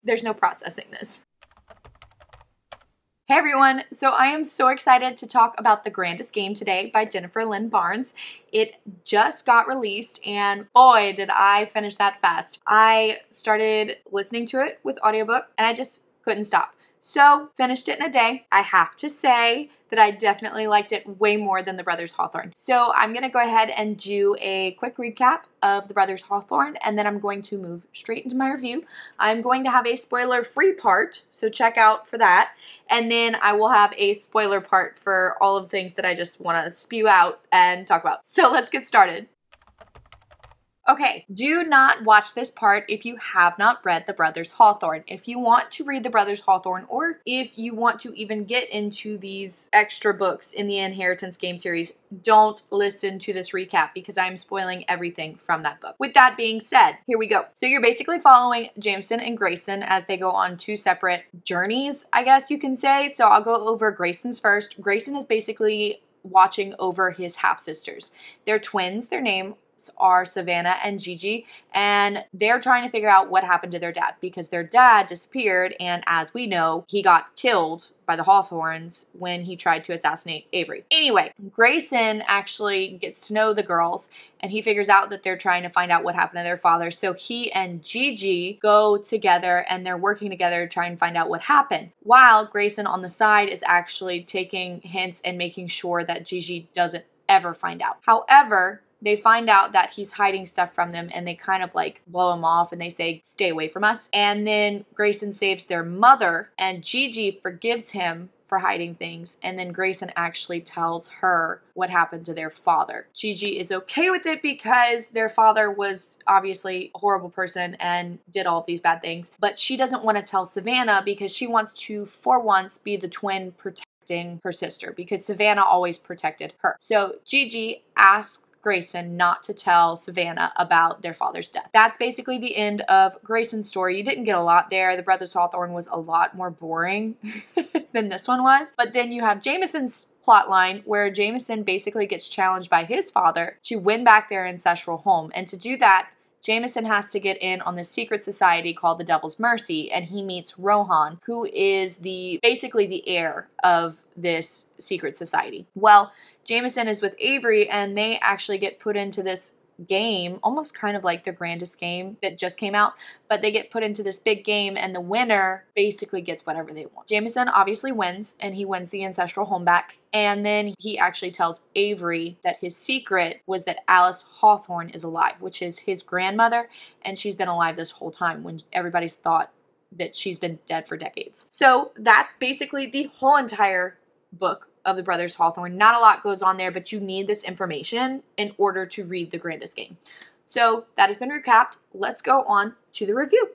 there's no processing this. Hey everyone, so I am so excited to talk about The Grandest Game today by Jennifer Lynn Barnes. It just got released and boy did I finish that fast. I started listening to it with audiobook and I just couldn't stop. So finished it in a day. I have to say that I definitely liked it way more than the Brothers Hawthorne. So I'm gonna go ahead and do a quick recap of the Brothers Hawthorne and then I'm going to move straight into my review. I'm going to have a spoiler-free part, so check out for that. And then I will have a spoiler part for all of the things that I just wanna spew out and talk about. So let's get started. Okay, do not watch this part if you have not read The Brothers Hawthorne. If you want to read The Brothers Hawthorne, or if you want to even get into these extra books in the Inheritance game series, don't listen to this recap because I'm spoiling everything from that book. With that being said, here we go. So you're basically following Jameson and Grayson as they go on two separate journeys, I guess you can say. So I'll go over Grayson's first. Grayson is basically watching over his half-sisters. They're twins. Their name are Savannah and Gigi, and they're trying to figure out what happened to their dad because their dad disappeared, and as we know, he got killed by the Hawthorns when he tried to assassinate Avery. Anyway, Grayson actually gets to know the girls and he figures out that they're trying to find out what happened to their father. So he and Gigi go together and they're working together to try and find out what happened. While Grayson on the side is actually taking hints and making sure that Gigi doesn't ever find out. However, they find out that he's hiding stuff from them and they kind of like blow him off and they say, stay away from us. And then Grayson saves their mother and Gigi forgives him for hiding things. And then Grayson actually tells her what happened to their father. Gigi is okay with it because their father was obviously a horrible person and did all of these bad things. But she doesn't want to tell Savannah because she wants to, for once, be the twin protecting her sister because Savannah always protected her. So Gigi asks Grayson not to tell Savannah about their father's death. That's basically the end of Grayson's story. You didn't get a lot there. The Brothers Hawthorne was a lot more boring than this one was. But then you have Jameson's plotline where Jameson basically gets challenged by his father to win back their ancestral home. And to do that, Jameson has to get in on this secret society called the Devil's Mercy, and he meets Rohan, who is basically the heir of this secret society. Well, Jameson is with Avery, and they actually get put into this game, almost kind of like the Grandest Game that just came out, but they get put into this big game, and the winner basically gets whatever they want. Jameson obviously wins, and he wins the ancestral home back. And then he actually tells Avery that his secret was that Alice Hawthorne is alive, which is his grandmother, and she's been alive this whole time when everybody's thought that she's been dead for decades. So that's basically the whole entire book of the Brothers Hawthorne. Not a lot goes on there, but you need this information in order to read The Grandest Game. So that has been recapped. Let's go on to the review.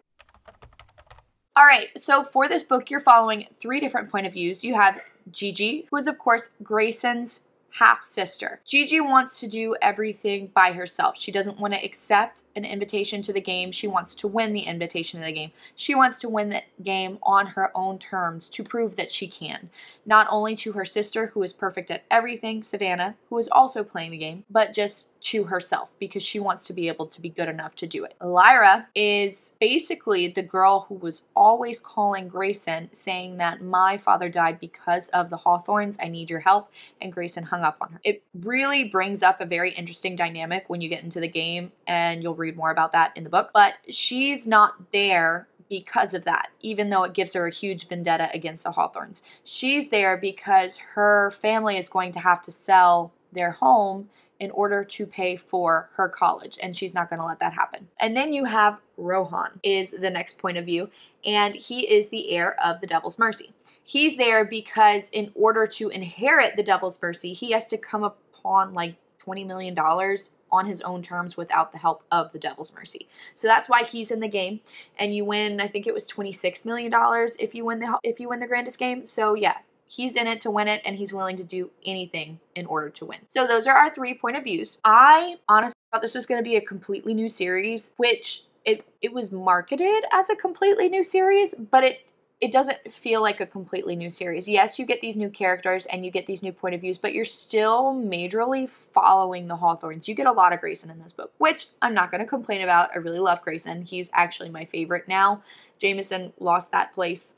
All right, so for this book, you're following three different point of views. You have Gigi, who is of course Grayson's half-sister. Gigi wants to do everything by herself. She doesn't want to accept an invitation to the game. She wants to win the invitation to the game. She wants to win the game on her own terms to prove that she can. Not only to her sister, who is perfect at everything, Savannah, who is also playing the game, but just to herself because she wants to be able to be good enough to do it. Lyra is basically the girl who was always calling Grayson saying that my father died because of the Hawthorns. I need your help. And Grayson hung up on her. It really brings up a very interesting dynamic when you get into the game, and you'll read more about that in the book. But she's not there because of that, even though it gives her a huge vendetta against the Hawthorns. She's there because her family is going to have to sell their home in order to pay for her college, and she's not going to let that happen. And then you have Rohan is the next point of view, and he is the heir of the Devil's Mercy. He's there because in order to inherit the Devil's Mercy, he has to come upon like $20 million on his own terms without the help of the Devil's Mercy. So that's why he's in the game, and you win, I think it was $26 million if you win the Grandest Game. So yeah, he's in it to win it, and he's willing to do anything in order to win. So those are our 3 point of views. I honestly thought this was going to be a completely new series, which it was marketed as a completely new series, but it it doesn't feel like a completely new series. Yes, you get these new characters and you get these new point of views, but you're still majorly following the Hawthornes. You get a lot of Grayson in this book, which I'm not going to complain about. I really love Grayson. He's actually my favorite now. Jameson lost that place.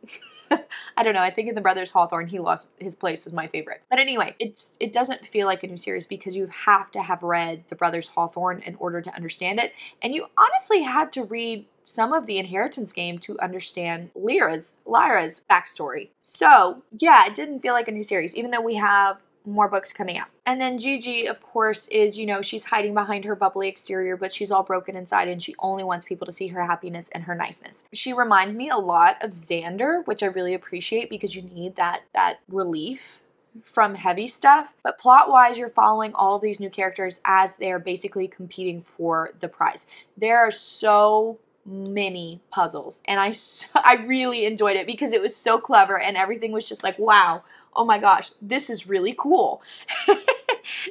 I don't know. I think in the Brothers Hawthorne, he lost his place as my favorite. But anyway, it doesn't feel like a new series because you have to have read the Brothers Hawthorne in order to understand it. And you honestly had to read some of the Inheritance Game to understand Lyra's backstory. So yeah, it didn't feel like a new series, even though we have more books coming out. And then Gigi, of course, is, you know, she's hiding behind her bubbly exterior, but she's all broken inside and she only wants people to see her happiness and her niceness. She reminds me a lot of Xander, which I really appreciate because you need that relief from heavy stuff. But plot-wise, you're following all of these new characters as they're basically competing for the prize. There are so many puzzles and I really enjoyed it because it was so clever and everything was just like, wow, oh my gosh, this is really cool.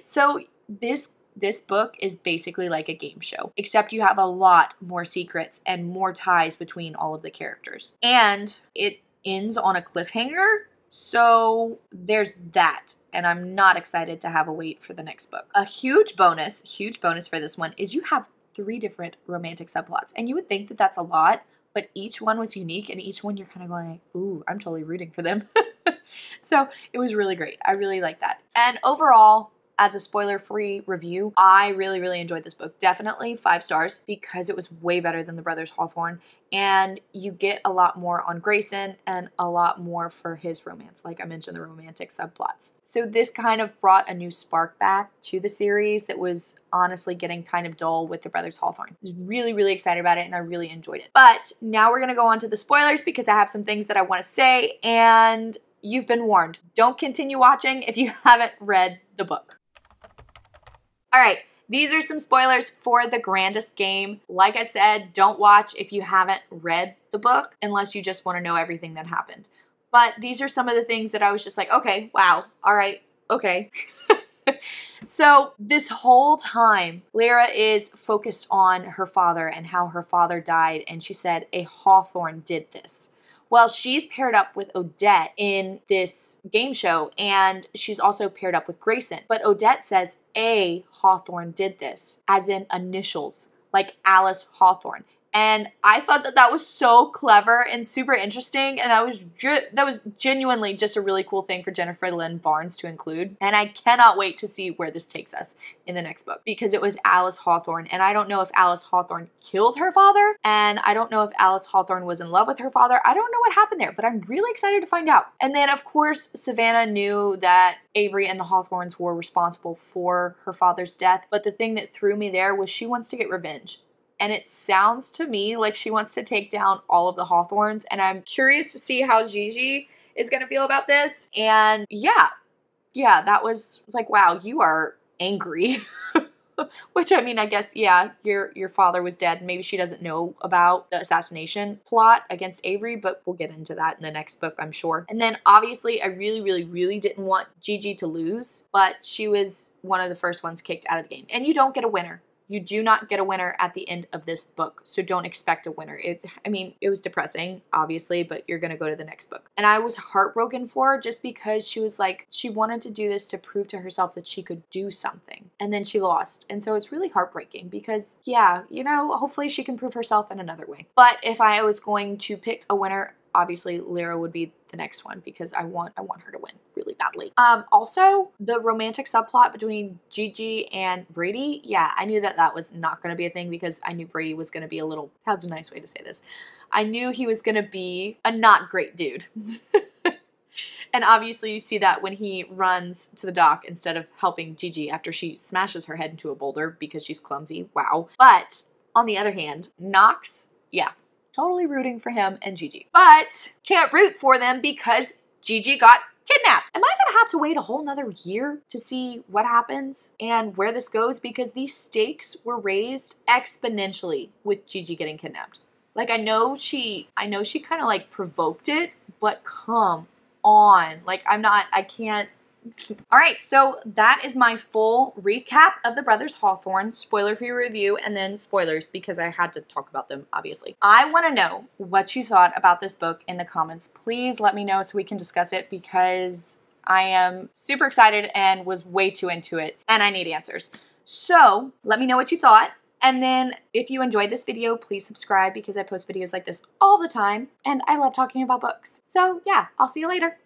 So this book is basically like a game show, except you have a lot more secrets and more ties between all of the characters. And it ends on a cliffhanger, so there's that. And I'm not excited to have a wait for the next book. A huge bonus for this one is you have 3 different romantic subplots. And you would think that that's a lot, but each one was unique and each one you're kind of going like, ooh, I'm totally rooting for them. So it was really great. I really like that. And overall, as a spoiler-free review, I really, really enjoyed this book. Definitely 5 stars because it was way better than the Brothers Hawthorne. And you get a lot more on Grayson and a lot more for his romance. Like I mentioned, the romantic subplots. So this kind of brought a new spark back to the series that was honestly getting kind of dull with the Brothers Hawthorne. I was really, really excited about it and I really enjoyed it. But now we're going to go on to the spoilers because I have some things that I want to say and you've been warned. Don't continue watching if you haven't read the book. All right, these are some spoilers for The Grandest Game. Like I said, don't watch if you haven't read the book unless you just want to know everything that happened. But these are some of the things that I was just like, okay, wow, all right, okay. So this whole time, Lyra is focused on her father and how her father died, and she said a Hawthorne did this. Well, she's paired up with Odette in this game show, and she's also paired up with Grayson. But Odette says a Hawthorne did this, as in initials, like Alice Hawthorne. And I thought that that was so clever and super interesting, and that was genuinely just a really cool thing for Jennifer Lynn Barnes to include. And I cannot wait to see where this takes us in the next book, because it was Alice Hawthorne, and I don't know if Alice Hawthorne killed her father, and I don't know if Alice Hawthorne was in love with her father. I don't know what happened there, but I'm really excited to find out. And then, of course, Savannah knew that Avery and the Hawthornes were responsible for her father's death, but the thing that threw me there was she wants to get revenge. And it sounds to me like she wants to take down all of the Hawthornes. And I'm curious to see how Gigi is going to feel about this. And yeah, that was like, wow, you are angry. Which, I mean, I guess, yeah, your father was dead. Maybe she doesn't know about the assassination plot against Avery, but we'll get into that in the next book, I'm sure. And then, obviously, I really, really, really didn't want Gigi to lose, but she was one of the first ones kicked out of the game. And you don't get a winner. You do not get a winner at the end of this book, so don't expect a winner. I mean, it was depressing, obviously, but you're going to go to the next book. And I was heartbroken for her just because she was like, she wanted to do this to prove to herself that she could do something, and then she lost. And so it's really heartbreaking because, yeah, you know, hopefully she can prove herself in another way. But if I was going to pick a winner, obviously Lyra would be the next one because I want her to win really badly. Also, the romantic subplot between Gigi and Brady, yeah, I knew that that was not going to be a thing because I knew Brady was going to be a little, how's a nice way to say this? I knew he was going to be a not great dude. And obviously you see that when he runs to the dock instead of helping Gigi after she smashes her head into a boulder because she's clumsy. Wow. But on the other hand, Knox, yeah, totally rooting for him and Gigi. But can't root for them because Gigi got kidnapped. Am I gonna have to wait a whole nother year to see what happens and where this goes? Because these stakes were raised exponentially with Gigi getting kidnapped. Like, I know she kind of like provoked it, but come on. Like, I can't All right, so that is my full recap of the Brothers Hawthorne, spoiler-free review, and then spoilers because I had to talk about them, obviously. I want to know what you thought about this book in the comments. Please let me know so we can discuss it because I am super excited and was way too into it, and I need answers. So let me know what you thought. And then if you enjoyed this video, please subscribe because I post videos like this all the time and I love talking about books. So yeah, I'll see you later.